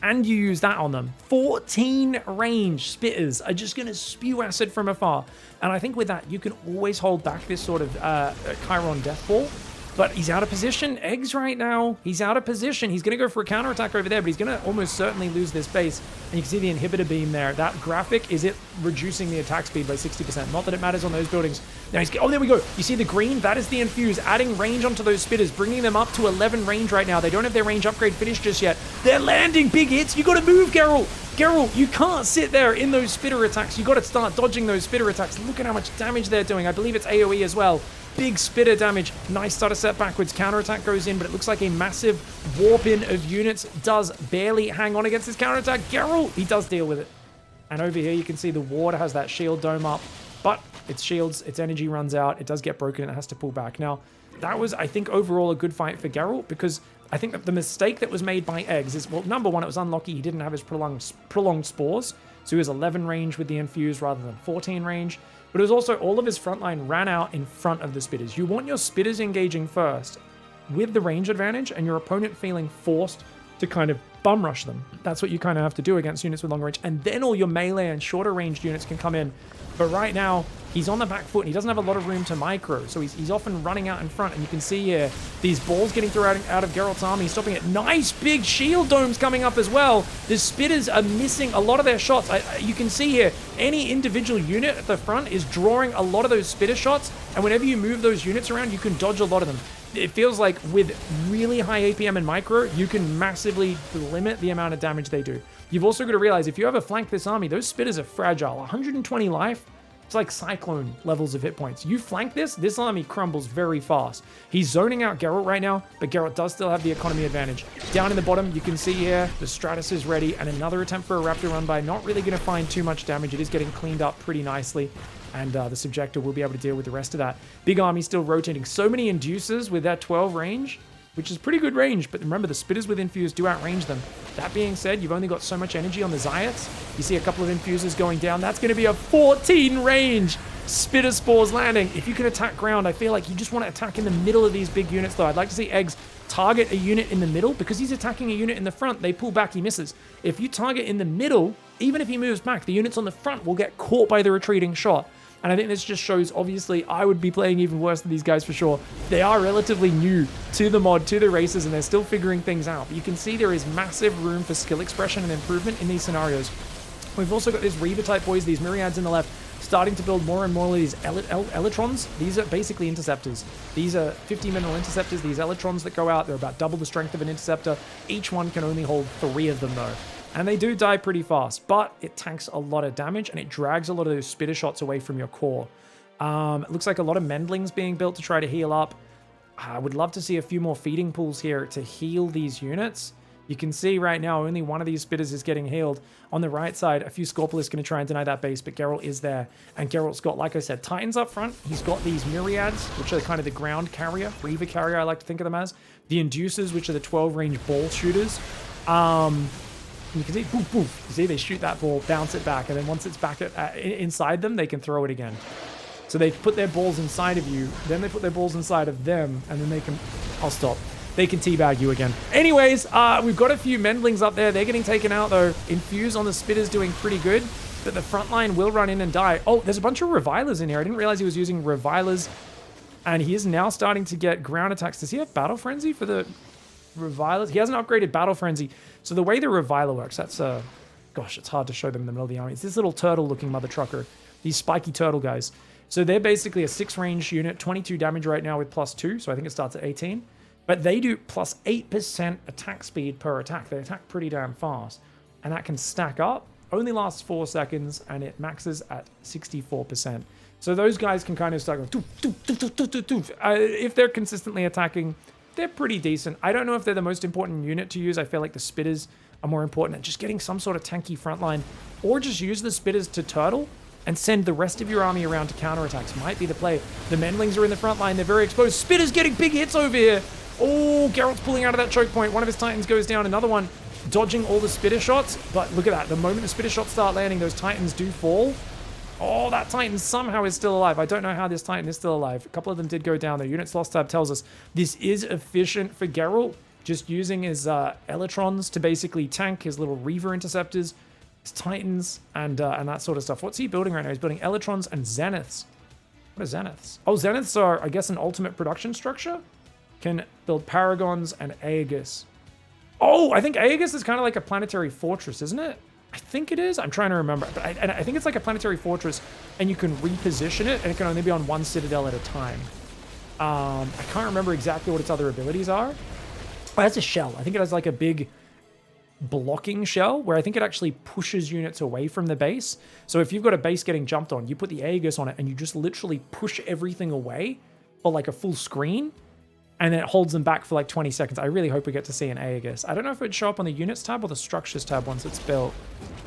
and you use that on them, 14 range spitters are just going to spew acid from afar. And I think with that, you can always hold back this sort of Keiron Deathball. But he's out of position. Eggs right now. He's out of position. He's going to go for a counterattack over there, but he's going to almost certainly lose this base. And you can see the inhibitor beam there. That graphic is it reducing the attack speed by 60%. Not that it matters on those buildings. Now he's, oh, there we go. You see the green? That is the infuse, adding range onto those spitters, bringing them up to 11 range right now. They don't have their range upgrade finished just yet. They're landing big hits. You got to move, Geralt. Geralt, you can't sit there in those spitter attacks. You got to start dodging those spitter attacks. Look at how much damage they're doing. I believe it's AoE as well. Big spitter damage. Nice starter set backwards. Counterattack goes in, but it looks like a massive warp in of units does barely hang on against this counterattack. Geralt, he does deal with it. And over here, you can see the ward has that shield dome up, but its shields, its energy runs out. It does get broken and it has to pull back. Now, that was, I think, overall a good fight for Geralt, because I think that the mistake that was made by Eggs is, well, number one, it was unlucky. He didn't have his prolonged spores, so he was 11 range with the infuse rather than 14 range. But it was also all of his frontline ran out in front of the spitters. You want your spitters engaging first with the range advantage and your opponent feeling forced to kind of bum rush them. That's what you kind of have to do against units with long range. And then all your melee and shorter ranged units can come in. But right now, he's on the back foot and he doesn't have a lot of room to micro. So he's often running out in front. And you can see here, these balls getting thrown out of Geralt's army, stopping it. Nice big shield domes coming up as well. The spitters are missing a lot of their shots. You can see here, any individual unit at the front is drawing a lot of those spitter shots. And whenever you move those units around, you can dodge a lot of them. It feels like with really high APM and micro, you can massively limit the amount of damage they do. You've also got to realize, if you ever flank this army, those spitters are fragile. 120 life, it's like Cyclone levels of hit points. You flank this army crumbles very fast. He's zoning out Geralt right now, but Geralt does still have the economy advantage. Down in the bottom, you can see here, the Stratus is ready, and another attempt for a Raptor run by. Not really going to find too much damage. It is getting cleaned up pretty nicely. And the Subjector will be able to deal with the rest of that. Big army still rotating. So many Inducers with that 12 range, which is pretty good range. But remember, the Spitters with Infuse do outrange them. That being said, you've only got so much energy on the Xayiths. You see a couple of Infusers going down. That's going to be a 14 range Spitter Spores landing. If you can attack ground, I feel like you just want to attack in the middle of these big units, though. I'd like to see Eggs target a unit in the middle. Because he's attacking a unit in the front, they pull back, he misses. If you target in the middle, even if he moves back, the units on the front will get caught by the retreating shot. And I think this just shows, obviously, I would be playing even worse than these guys for sure. They are relatively new to the mod, to the races, and they're still figuring things out. But you can see there is massive room for skill expression and improvement in these scenarios. We've also got these Reaver-type boys, these Myriads in the left, starting to build more and more of these Elytrons. These are basically interceptors. These are 50 mineral interceptors, these Elytrons that go out. They're about double the strength of an interceptor. Each one can only hold 3 of them, though. And they do die pretty fast, but it tanks a lot of damage and it drags a lot of those spitter shots away from your core. It looks like a lot of Mendlings being built to try to heal up. I would love to see a few more feeding pools here to heal these units. You can see right now only one of these spitters is getting healed. On the right side, a few Scorpius going to try and deny that base, but Geralt is there. And Geralt's got, like I said, Titans up front. He's got these Myriads, which are kind of the ground carrier, Reaver carrier, I like to think of them as. The Inducers, which are the 12-range ball shooters. You can see, poof, poof. You see, they shoot that ball, bounce it back, and then once it's back inside them, they can throw it again. So they put their balls inside of you, then they put their balls inside of them, and then they can... I'll stop. They can teabag you again. Anyways, we've got a few Mendlings up there. They're getting taken out, though. Infuse on the Spitter's doing pretty good, but the front line will run in and die. Oh, there's a bunch of Revilers in here. I didn't realize he was using Revilers, and he is now starting to get ground attacks. Does he have Battle Frenzy for the Revilers? He hasn't upgraded Battle Frenzy. So the way the Reviler works, that's gosh, it's hard to show them in the middle of the army. It's this little turtle-looking mother trucker. These spiky turtle guys. So they're basically a 6-range unit, 22 damage right now with +2. So I think it starts at 18. But they do +8% attack speed per attack. They attack pretty damn fast. And that can stack up. Only lasts 4 seconds, and it maxes at 64%. So those guys can kind of start going, doof, doof, doof, doof, doof, doof. If they're consistently attacking, they're pretty decent. I don't know if they're the most important unit to use. I feel like the spitters are more important, and just getting some sort of tanky frontline, or just use the spitters to turtle and send the rest of your army around to counterattacks might be the play. The Mendlings are in the front line. They're very exposed. Spitters getting big hits over here. Oh, Geralt's pulling out of that choke point. One of his Titans goes down. Another one dodging all the spitter shots. But look at that. The moment the spitter shots start landing, those Titans do fall. Oh, that Titan somehow is still alive. I don't know how this Titan is still alive. A couple of them did go down. The units lost tab tells us this is efficient for Geralt, just using his Elytrons to basically tank his little Reaver interceptors, his Titans, and that sort of stuff. What's he building right now? He's building Elytrons and Zeniths. What are Zeniths? Oh, Zeniths are, I guess, an ultimate production structure. Can build Paragons and Aegis. Oh, I think Aegis is kind of like a planetary fortress, isn't it? I think it is. I'm trying to remember. But I think it's like a planetary fortress, and you can reposition it, and it can only be on one citadel at a time. I can't remember exactly what its other abilities are. Oh, it has a shell. I think it has like a big blocking shell, where I think it actually pushes units away from the base. So if you've got a base getting jumped on, you put the Aegis on it, and you just literally push everything away, or like a full screen, and then it holds them back for like 20 seconds. I really hope we get to see an Aegis. I don't know if it would show up on the Units tab or the Structures tab once it's built.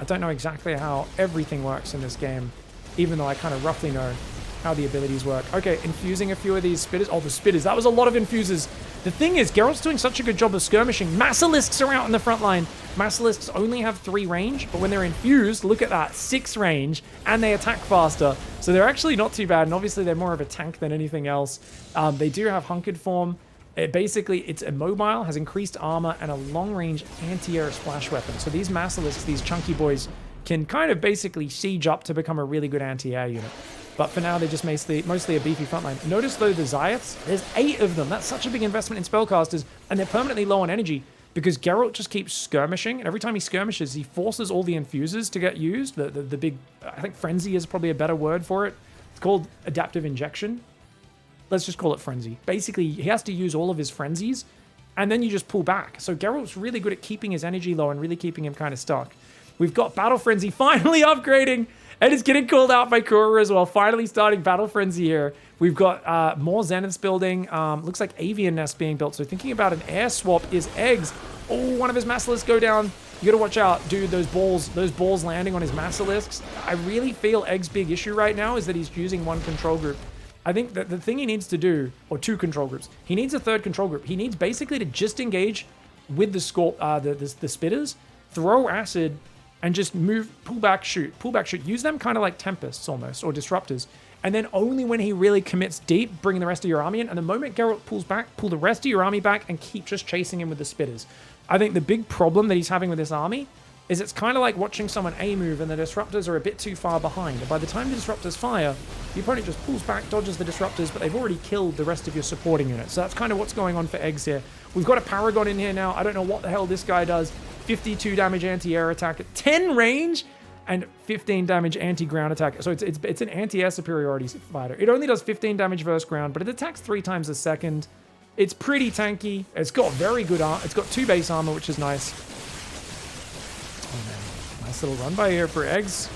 I don't know exactly how everything works in this game, even though I kind of roughly know how the abilities work. Okay, infusing a few of these spitters. Oh, the spitters. That was a lot of infusers. The thing is, Geralt's doing such a good job of skirmishing. Massalisks are out in the front line. Massalisks only have 3 range, but when they're infused, look at that, 6 range, and they attack faster. So they're actually not too bad, and obviously they're more of a tank than anything else. They do have hunkered form. It's immobile, has increased armor, and a long-range anti-air splash weapon. So these Massalisks, these chunky boys, can kind of basically siege up to become a really good anti-air unit. But for now, they're just mostly a beefy frontline. Notice, though, the Xayiths, there's 8 of them. That's such a big investment in spellcasters, and they're permanently low on energy because Geralt just keeps skirmishing, and every time he skirmishes, he forces all the infusers to get used. The big, I think Frenzy is probably a better word for it. It's called Adaptive Injection. Let's just call it Frenzy. Basically, he has to use all of his Frenzies, and then you just pull back. So Geralt's really good at keeping his energy low and really keeping him kind of stuck. We've got Battle Frenzy finally upgrading, and it's getting called out by Kura as well. Finally starting Battle Frenzy here. We've got more Zeniths building. Looks like Avian Nest being built. So thinking about an air swap is Eggs. Oh, one of his Massalisks go down. You gotta watch out, dude, those balls landing on his Massalisks. I really feel Eggs' big issue right now is that he's using one control group. I think that the thing he needs to do, or 2 control groups, he needs a 3rd control group. He needs basically to just engage with the spitters, throw acid, and just move, pull back, shoot. Use them kind of like Tempests almost, or Disruptors. And then only when he really commits deep, bring the rest of your army in. And the moment Geralt pulls back, pull the rest of your army back and keep just chasing him with the spitters. I think the big problem that he's having with this army is it's kind of like watching someone A move and the Disruptors are a bit too far behind. And by the time the Disruptors fire, the opponent just pulls back, dodges the Disruptors, but they've already killed the rest of your supporting units. So that's kind of what's going on for Eggs here. We've got a Paragon in here now. I don't know what the hell this guy does. 52 damage anti-air attack at 10 range and 15 damage anti-ground attack. So it's an anti-air superiority fighter. It only does 15 damage versus ground, but it attacks 3 times a second. It's pretty tanky. It's got very good armor. It's got 2 base armor, which is nice. Oh man, nice little run by here for Eggs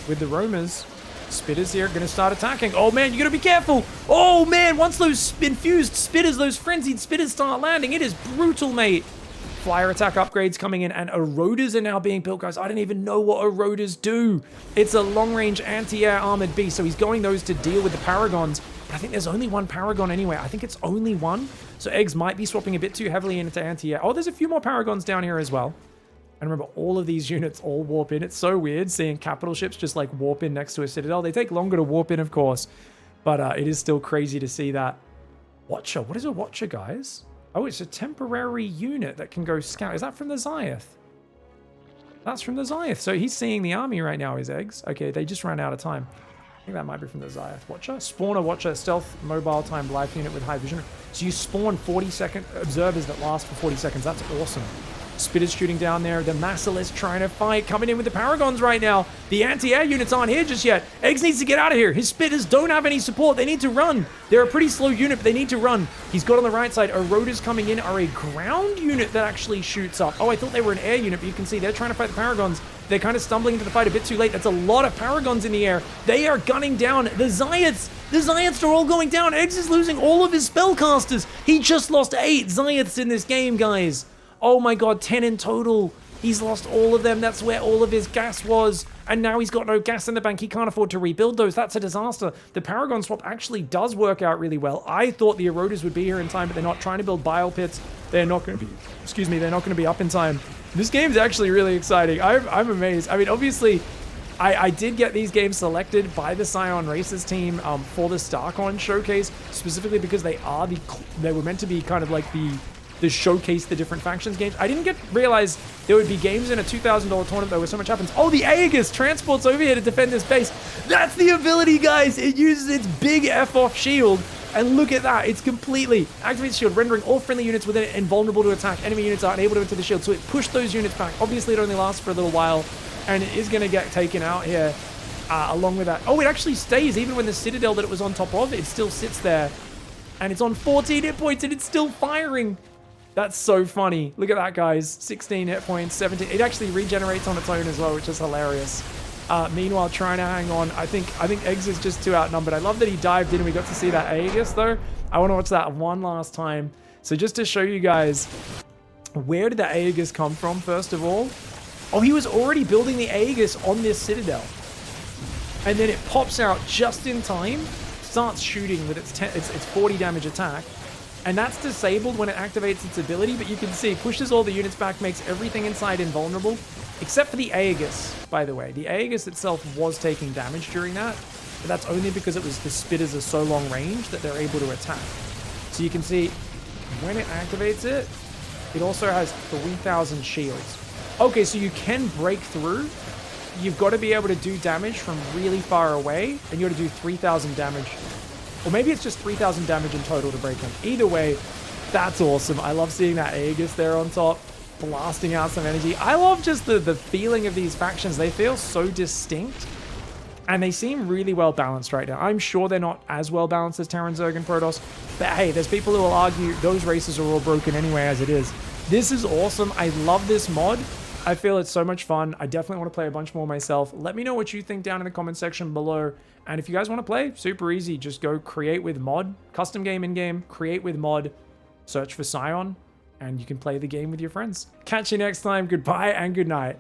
with the roamers. Spitters here going to start attacking. Oh man, you got to be careful. Oh man, once those infused spitters, those frenzied spitters start landing, it is brutal, mate. Flyer attack upgrades coming in, and Eroders are now being built, guys. I don't even know what Eroders do. It's a long-range anti-air armored beast, so he's going those to deal with the Paragons. But I think there's only one Paragon anyway. I think it's only one. So Eggs might be swapping a bit too heavily into anti-air. Oh, there's a few more Paragons down here as well. And remember, all of these units all warp in. It's so weird seeing capital ships just like warp in next to a citadel. They take longer to warp in, of course. But it is still crazy to see that. Watcher. What is a Watcher, guys? Oh, it's a temporary unit that can go scout. Is that from the Xayith? That's from the Xayith. So he's seeing the army right now, his Eggs. Okay, they just ran out of time. I think that might be from the Xayith. Watcher? Spawner Watcher, stealth, mobile time, life unit with high vision. So you spawn 40-second observers that last for 40 seconds. That's awesome. Spitters shooting down there. The Massalisks trying to fight. Coming in with the Paragons right now. The anti-air units aren't here just yet. Eggs needs to get out of here. His Spitters don't have any support. They need to run. They're a pretty slow unit, but they need to run. He's got on the right side. Eroders coming in are a ground unit that actually shoots up. Oh, I thought they were an air unit, but you can see they're trying to fight the Paragons. They're kind of stumbling into the fight a bit too late. That's a lot of Paragons in the air. They are gunning down the Xayats. The Xayats are all going down. Eggs is losing all of his spellcasters. He just lost 8 Xayats in this game, guys. Oh my god, 10 in total. He's lost all of them. That's where all of his gas was. And now he's got no gas in the bank. He can't afford to rebuild those. That's a disaster. The Paragon swap actually does work out really well. I thought the Eroders would be here in time, but they're not. Trying to build bile pits. They're not going to be, excuse me, they're not going to be up in time. This game is actually really exciting. I'm amazed. I mean, obviously, I did get these games selected by the Scion Races team for the Starcon showcase, specifically because they were meant to be kind of like the showcase the different factions games. I didn't realize there would be games in a $2,000 tournament though where so much happens. Oh, the Aegis transports over here to defend this base. That's the ability, guys. It uses its big F-off shield. And look at that. It's completely activates shield, rendering all friendly units within it invulnerable to attack. Enemy units aren't able to enter the shield, so it pushed those units back. Obviously, it only lasts for a little while, and it is going to get taken out here along with that. Oh, it actually stays. Even when the Citadel that it was on top of, it still sits there. And it's on 14 hit points, and it's still firing. That's so funny. Look at that, guys. 16 hit points, 17. It actually regenerates on its own as well, which is hilarious. Meanwhile, trying to hang on. I think Eggs is just too outnumbered. I love that he dived in and we got to see that Aegis, though. I want to watch that one last time. So just to show you guys, where did the Aegis come from, first of all? Oh, he was already building the Aegis on this Citadel. And then it pops out just in time, starts shooting with its 40 damage attack. And that's disabled when it activates its ability, but you can see, pushes all the units back, makes everything inside invulnerable, except for the Aegis, by the way. The Aegis itself was taking damage during that, but that's only because the spitters are so long range that they're able to attack. So you can see, when it activates it, it also has 3,000 shields. Okay, so you can break through. You've got to be able to do damage from really far away, and you got to do 3,000 damage. Or maybe it's just 3,000 damage in total to break him. Either way, that's awesome. I love seeing that Aegis there on top, blasting out some energy. I love just the feeling of these factions. They feel so distinct, and they seem really well balanced right now. I'm sure they're not as well balanced as Terran, Zerg, and Protoss, but hey, there's people who will argue those races are all broken anyway as it is. This is awesome. I love this mod. I feel it's so much fun. I definitely want to play a bunch more myself. Let me know what you think down in the comment section below. And if you guys want to play, super easy. Just go create with mod, custom game in-game, create with mod, search for Scion, and you can play the game with your friends. Catch you next time. Goodbye and good night.